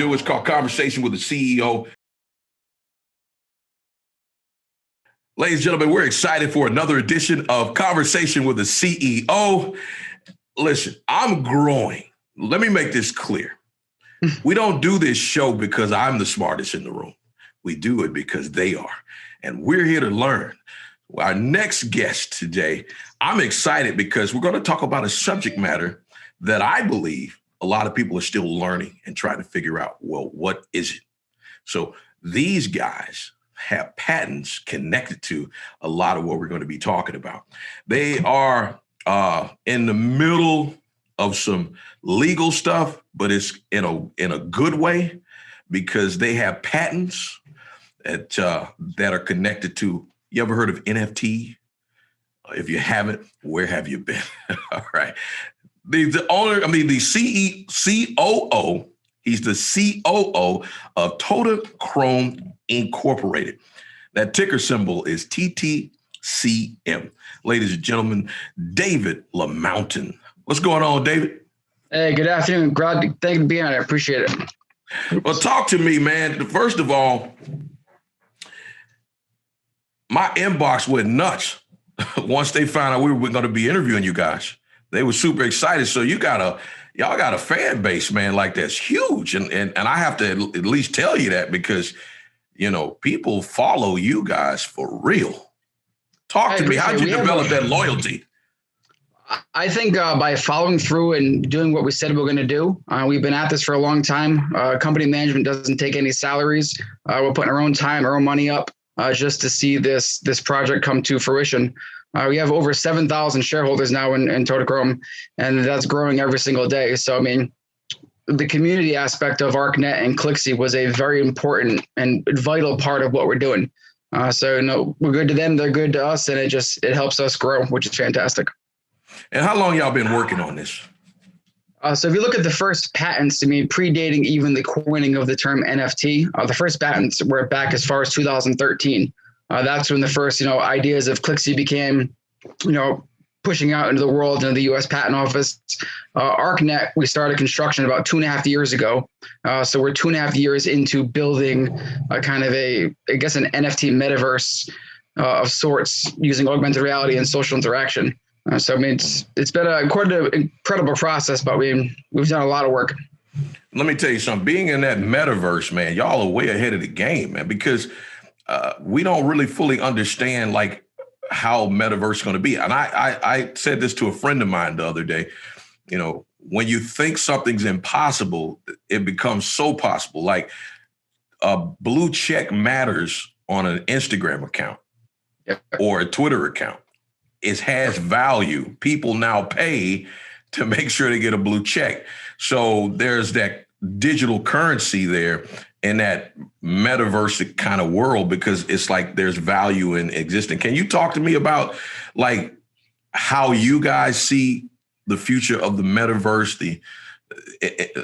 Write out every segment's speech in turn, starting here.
show is called Conversation with the CEO. Ladies and gentlemen, we're excited for another edition of Conversation with the CEO. Listen, I'm growing. Let me make this clear. We don't do this show because I'm the smartest in the room. We do it because they are. And we're here to learn. Our next guest today, I'm excited because we're going to talk about a subject matter that I believe a lot of people are still learning and trying to figure out, well, what is it? So these guys have patents connected to a lot of what we're going to be talking about. They are in the middle of some legal stuff, but it's in a good way because they have patents that are connected to. You ever heard of NFT? If you haven't, where have you been? All right. The COO. He's the COO of Tautachrome Incorporated. That ticker symbol is TTCM. Ladies and gentlemen, David LaMountain. What's going on, David? Hey, good afternoon. Thank you for being on. I appreciate it. Well, talk to me, man. First of all, my inbox went nuts once they found out we were going to be interviewing you guys. They were super excited. So y'all got a fan base, man, like that's huge. And I have to at least tell you that because, you know, people follow you guys for real. Talk to me. How'd you develop that loyalty? I think by following through and doing what we said we were going to do. We've been at this for a long time. Company management doesn't take any salaries. We're putting our own time, our own money up just to see this project come to fruition. We have over 7,000 shareholders now in Tautachrome, and that's growing every single day. So, I mean, the community aspect of ArcNet and Clixy was a very important and vital part of what we're doing. So, we're good to them, they're good to us, and it helps us grow, which is fantastic. And how long y'all been working on this? So if you look at the first patents, I mean, predating even the coining of the term NFT, the first patents were back as far as 2013. That's when the first, ideas of Clixy became, pushing out into the world, into the U.S. Patent Office. ArcNet, we started construction about 2.5 years ago. So we're 2.5 years into building a kind of an NFT metaverse of sorts using augmented reality and social interaction. So I mean, it's been quite an incredible process, but we've done a lot of work. Let me tell you something. Being in that metaverse, man, y'all are way ahead of the game, man, because we don't really fully understand like how metaverse is going to be. And I said this to a friend of mine the other day. When you think something's impossible, it becomes so possible. Like a blue check matters on an Instagram account or a Twitter account. It has value. People now pay to make sure they get a blue check. So there's that digital currency there in that metaverse kind of world because it's like there's value in existing. Can you talk to me about like how you guys see the future of the metaverse,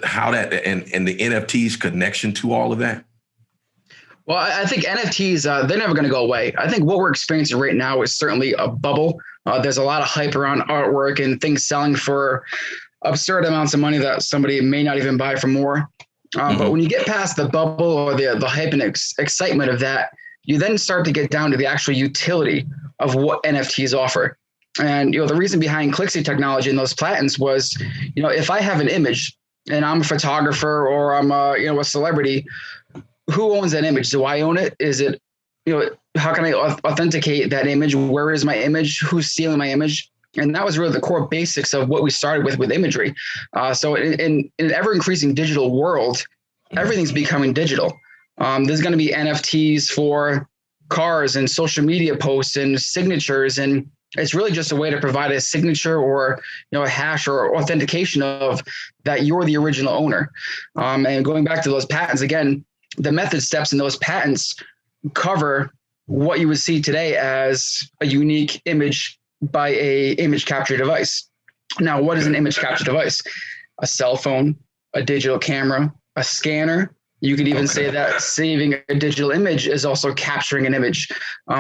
how that and the NFTs connection to all of that? Well, I think NFTs, they're never going to go away. I think what we're experiencing right now is certainly a bubble. There's a lot of hype around artwork and things selling for absurd amounts of money that somebody may not even buy for more. But when you get past the bubble or the hype and excitement of that, you then start to get down to the actual utility of what NFTs offer. And, the reason behind Clixy technology and those patents was, if I have an image and I'm a photographer or I'm a celebrity, who owns that image? Do I own it? Is it, how can I authenticate that image? Where is my image? Who's stealing my image? And that was really the core basics of what we started with imagery. So in an ever increasing digital world, everything's becoming digital. There's going to be NFTs for cars and social media posts and signatures. And it's really just a way to provide a signature or, a hash or authentication of that you're the original owner. And going back to those patents again, the method steps in those patents cover what you would see today as a unique image by a image capture device. Now, what is an image capture device? A cell phone, a digital camera, a scanner. You could even say that saving a digital image is also capturing an image.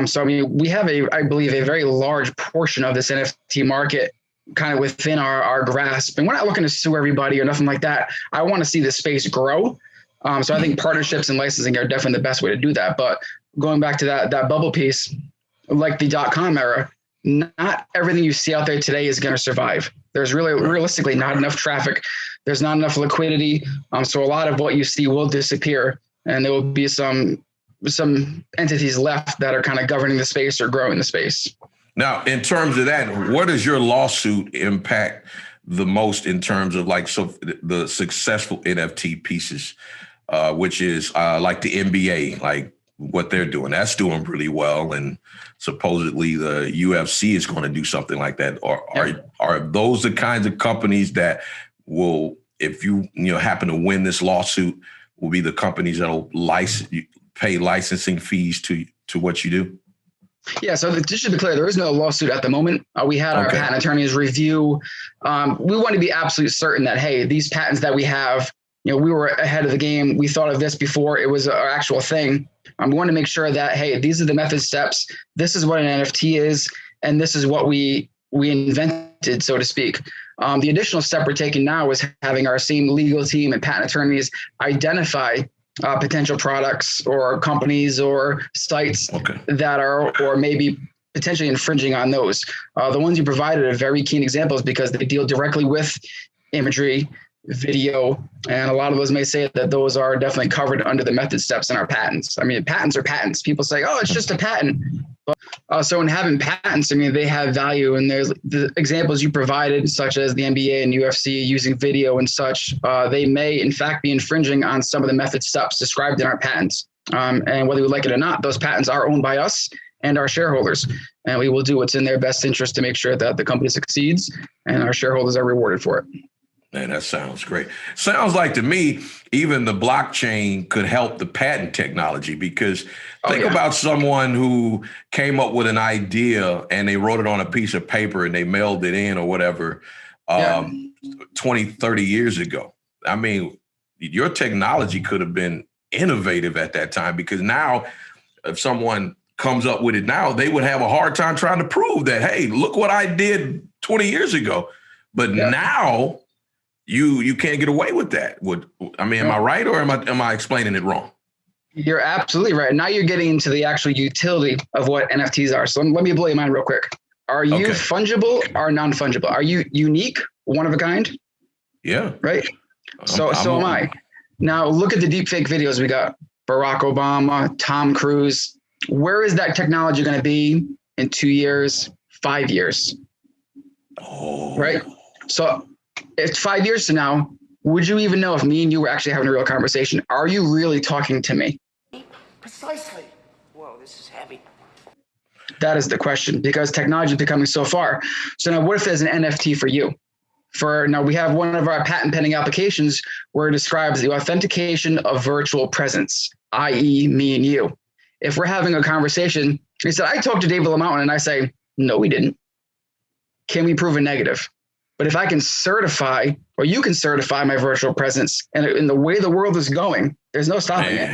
So, I mean, we have I believe, a very large portion of this NFT market kind of within our grasp. And we're not looking to sue everybody or nothing like that. I want to see the space grow. So I think partnerships and licensing are definitely the best way to do that. But going back to that bubble piece, like the .com era, not everything you see out there today is going to survive. There's really realistically not enough traffic. There's not enough liquidity. So a lot of what you see will disappear, and there will be some entities left that are kind of governing the space or growing the space. Now, in terms of that, what does your lawsuit impact the most in terms of the successful NFT pieces, which is like the NBA, like what they're doing? That's doing really well, and supposedly the UFC is going to do something like that. Are those the kinds of companies that will, if you happen to win this lawsuit, will be the companies that'll pay licensing fees to what you do? Yeah, so just to be clear, there is no lawsuit at the moment. We had our patent attorneys review. We want to be absolutely certain that, hey, these patents that we have, we were ahead of the game. We thought of this before it was an actual thing. We want to make sure that, hey, these are the method steps. This is what an NFT is, and this is what we invented, so to speak. The additional step we're taking now is having our same legal team and patent attorneys identify potential products or companies or sites that are, or maybe potentially infringing on those. The ones you provided are very keen examples because they deal directly with imagery, video, and a lot of those may say that those are definitely covered under the method steps in our patents. I mean, patents are patents. People say, oh, it's just a patent. But so in having patents, I mean, they have value, and there's the examples you provided, such as the NBA and UFC using video and such. They may, in fact, be infringing on some of the method steps described in our patents. And whether we like it or not, those patents are owned by us and our shareholders, and we will do what's in their best interest to make sure that the company succeeds and our shareholders are rewarded for it. Man, that sounds great. Sounds like to me, even the blockchain could help the patent technology, because think about someone who came up with an idea and they wrote it on a piece of paper and they mailed it in or whatever 20, 30 years ago. I mean, your technology could have been innovative at that time, because now if someone comes up with it now, they would have a hard time trying to prove that, hey, look what I did 20 years ago. But now you can't get away with that. Am I right, or am I explaining it wrong? You're absolutely right. Now you're getting into the actual utility of what NFTs are. So let me blow your mind real quick. Are you fungible or non-fungible? Are you unique, one of a kind? Yeah. Right. So am I. Now look at the deepfake videos we got. Barack Obama, Tom Cruise. Where is that technology going to be in 2 years, 5 years? Right. So it's 5 years from now. Would you even know if me and you were actually having a real conversation? Are you really talking to me? Precisely. Whoa, this is heavy. That is the question, because technology is becoming so far. So now what if there's an NFT for you? Now we have one of our patent pending applications where it describes the authentication of virtual presence, i.e. me and you. If we're having a conversation, he said, I talked to David LaMountain, and I say, no, we didn't. Can we prove a negative? But if I can certify, or you can certify my virtual presence, and in the way the world is going, there's no stopping it.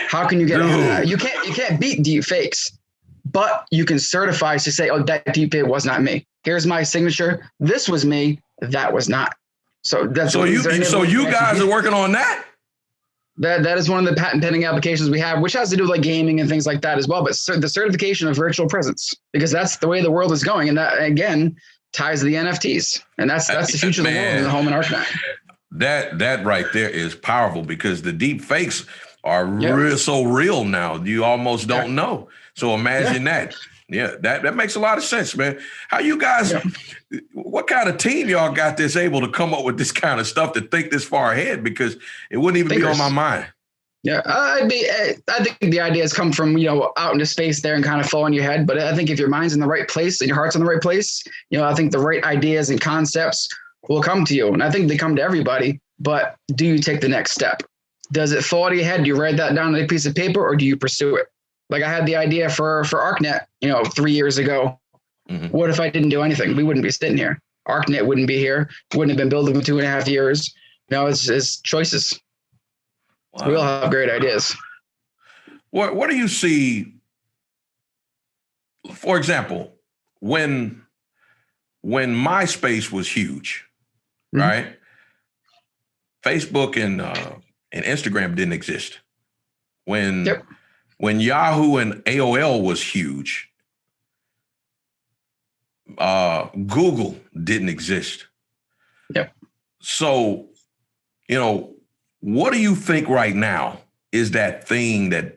How can you get ahead of that? You can't beat deep fakes, but you can certify to say, oh, that deep fake was not me. Here's my signature. This was me. That was not. So that's you guys are working on that? That is one of the patent pending applications we have, which has to do with like gaming and things like that as well. But the certification of virtual presence, because that's the way the world is going, and that again ties to the NFTs, and that's the future of the world in the home and archive. That right there is powerful, because the deep fakes are so real now. You almost don't know. So imagine that. Yeah, that makes a lot of sense, man. How you guys, what kind of team y'all got that's able to come up with this kind of stuff to think this far ahead? Because it wouldn't even be on my mind. Yeah, I think the ideas come from, out into space there and kind of fall in your head. But I think if your mind's in the right place and your heart's in the right place, I think the right ideas and concepts will come to you. And I think they come to everybody. But do you take the next step? Does it fall to your head? Do you write that down on a piece of paper, or do you pursue it? Like I had the idea for ArcNet, 3 years ago. Mm-hmm. What if I didn't do anything? We wouldn't be sitting here. ArcNet wouldn't be here. Wouldn't have been building for 2.5 years. It's choices. Wow. We all have great ideas. What do you see? For example, when MySpace was huge, right? Facebook and Instagram didn't exist. When Yep. when Yahoo and AOL was huge, Google didn't exist. Yep. So, what do you think right now is that thing that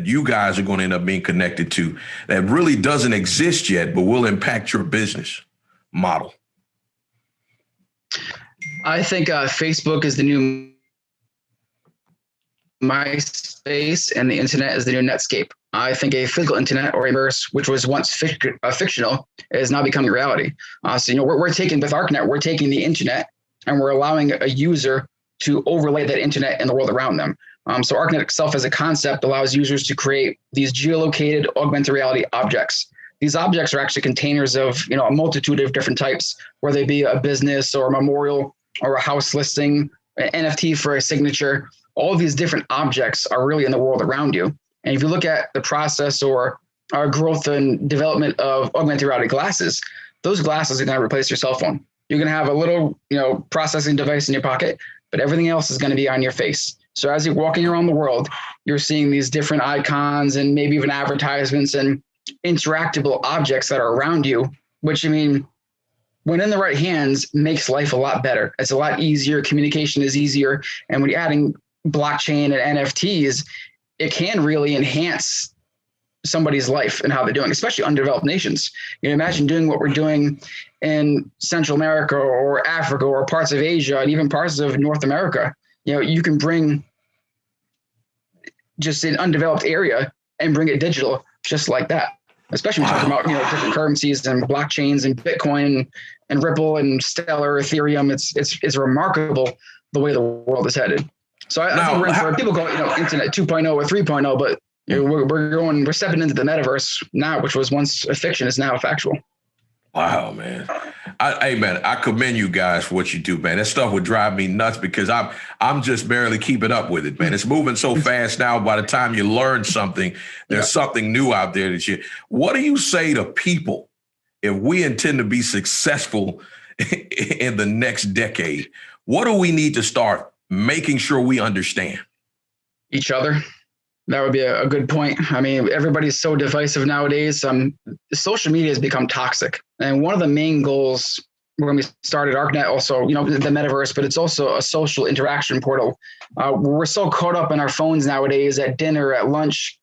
you guys are going to end up being connected to that really doesn't exist yet, but will impact your business model? I think Facebook is the new MySpace, and the internet is the new Netscape. I think a physical internet or a metaverse, which was once fictional, is now becoming reality. So, we're taking with ArcNet, we're taking the internet and we're allowing a user to overlay that internet in the world around them. So ArcNet itself as a concept allows users to create these geolocated augmented reality objects. These objects are actually containers of, a multitude of different types, whether they be a business or a memorial or a house listing, an NFT for a signature. All of these different objects are really in the world around you. And if you look at the process or our growth and development of augmented reality glasses, those glasses are going to replace your cell phone. You're going to have a little, processing device in your pocket, but everything else is going to be on your face. So as you're walking around the world, you're seeing these different icons and maybe even advertisements and interactable objects that are around you, which, when in the right hands, makes life a lot better. It's a lot easier. Communication is easier. And when you're adding blockchain and NFTs, it can really enhance somebody's life and how they're doing, especially undeveloped nations. Imagine doing what we're doing in Central America or Africa or parts of Asia and even parts of North America. You can bring just an undeveloped area and bring it digital just like that, especially when we're talking about, different currencies and blockchains and Bitcoin and Ripple and Stellar, Ethereum. It's remarkable the way the world is headed. So I think we're in for people go, internet 2.0 or 3.0, but we're stepping into the metaverse now, which was once a fiction, is now factual. Wow, man. Man, I commend you guys for what you do, man. That stuff would drive me nuts because I'm just barely keeping up with it, man. It's moving so fast now. By the time you learn something, there's something new out there what do you say to people if we intend to be successful in the next decade? What do we need to start making sure we understand? Each other. That would be a good point. Everybody's so divisive nowadays. Social media has become toxic. And one of the main goals when we started ArcNet, also, the metaverse, but it's also a social interaction portal. We're so caught up in our phones nowadays at dinner, at lunch,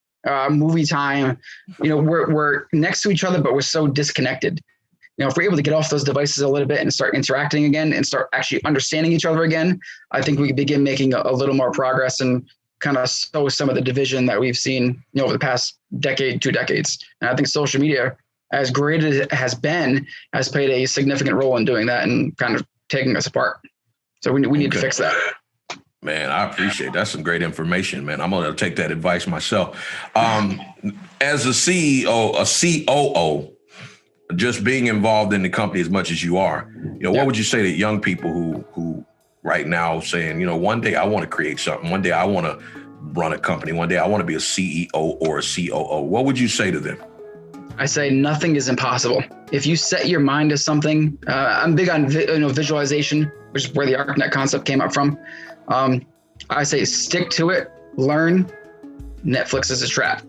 movie time. We're next to each other, but we're so disconnected. If we're able to get off those devices a little bit and start interacting again and start actually understanding each other again, I think we can begin making a little more progress and kind of sow some of the division that we've seen, over the past decade, 2 decades. And I think social media, as great as it has been, has played a significant role in doing that and kind of taking us apart. So we need to fix that. Man, I appreciate that. That's some great information, man. I'm going to take that advice myself. As a CEO, a COO, just being involved in the company as much as you are, what would you say to young people who right now saying, one day I want to create something. One day I want to run a company. One day I want to be a CEO or a COO. What would you say to them? I say nothing is impossible. If you set your mind to something, I'm big on visualization, which is where the ArcNet concept came up from. I say stick to it, learn. Netflix is a trap.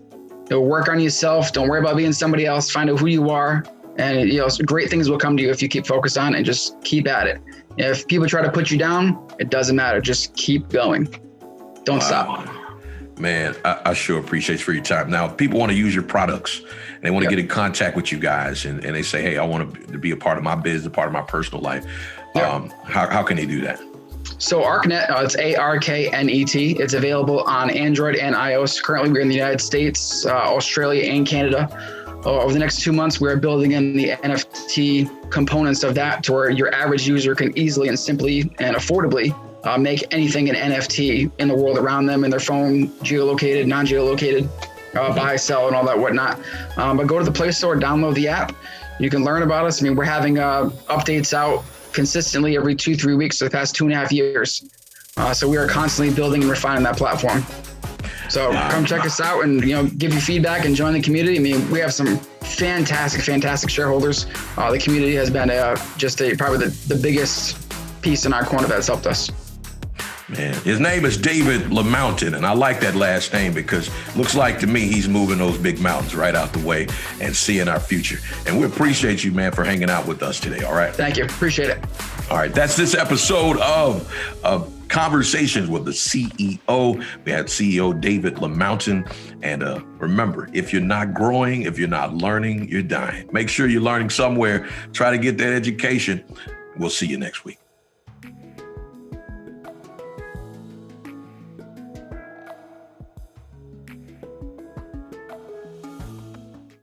Work on yourself. Don't worry about being somebody else. Find out who you are. And great things will come to you if you keep focused on it and just keep at it. If people try to put you down, it doesn't matter. Just keep going. Don't stop. Man, I sure appreciate you for your time. Now, if people want to use your products and they want to get in contact with you guys and they say, hey, I want to be a part of my business, a part of my personal life. How can they do that? So ArcNet, it's ARKNET. It's available on Android and iOS. Currently, we're in the United States, Australia, and Canada. Over the next 2 months, we're building in the NFT components of that to where your average user can easily and simply and affordably make anything an NFT in the world around them, in their phone, geolocated, non-geolocated, buy, sell, and all that whatnot. But go to the Play Store, download the app. You can learn about us. We're having updates out consistently every 2-3 weeks for the past 2.5 years. So we are constantly building and refining that platform. So come check us out and give you feedback and join the community. We have some fantastic shareholders. The community has been probably the biggest piece in our corner that's helped us. Man, his name is David LaMountain, and I like that last name because looks like to me he's moving those big mountains right out the way and seeing our future. And we appreciate you, man, for hanging out with us today. All right. Thank you. Appreciate it. All right. That's this episode of Conversations with the CEO. We had CEO David LaMountain. And remember, if you're not growing, if you're not learning, you're dying. Make sure you're learning somewhere. Try to get that education. We'll see you next week.